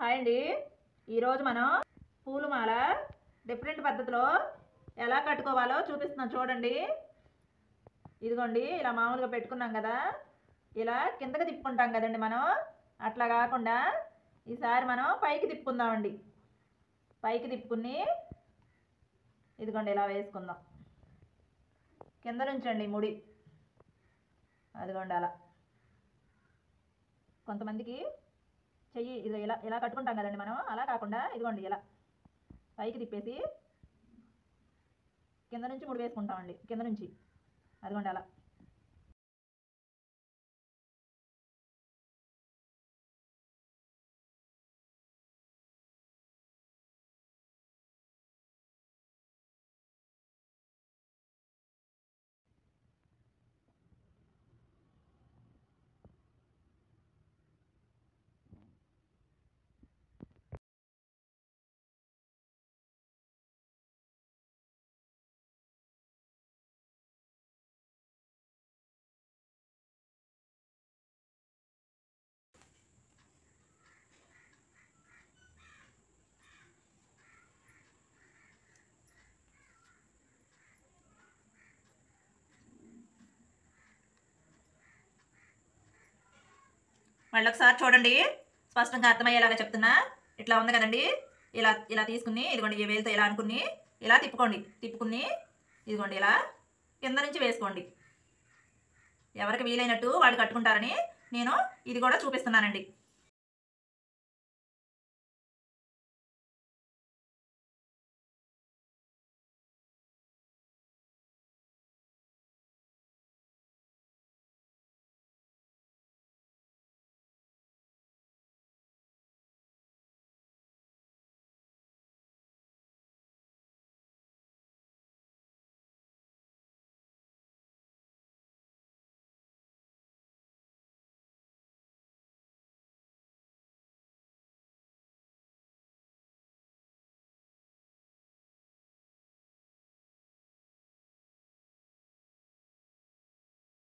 Hi అండి. ఈరోజు మనం పూల మాల డిఫరెంట్ పద్ధతిలో ఎలా కట్టుకోవాలో చూపిస్తున్నాం చూడండి. ఇదిగోండి, ఇలా మామూలుగా పెట్టుకున్నాం కదా, ఇలా కిందకి తిప్పుకుంటాం కదండి మనం. అట్లా కాకుండా ఈసారి మనం పైకి తిప్పుకుందామండి. పైకి తిప్పుకుని ఇదిగోండి ఇలా వేసుకుందాం. కింద నుంచండి ముడి, అదిగోండి అలా. కొంతమందికి చెయ్యి ఇది ఇలా ఇలా కట్టుకుంటాం కదండి మనం, అలా కాకుండా ఇదిగోండి ఇలా పైకి తిప్పేసి కింద నుంచి ముడి వేసుకుంటామండి. కింద నుంచి అదిగోండి అలా. మళ్ళీ ఒకసారి చూడండి, స్పష్టంగా అర్థమయ్యేలాగా చెప్తున్నా. ఇట్లా ఉంది కదండి, ఇలా ఇలా తీసుకుని ఇదిగోండి ఈ వేలుతో ఇలా అనుకుని ఇలా తిప్పుకుని ఇదిగోండి ఇలా కింద నుంచి వేసుకోండి. ఎవరికి వీలైనట్టు వాడు కట్టుకుంటారని నేను ఇది కూడా చూపిస్తున్నానండి.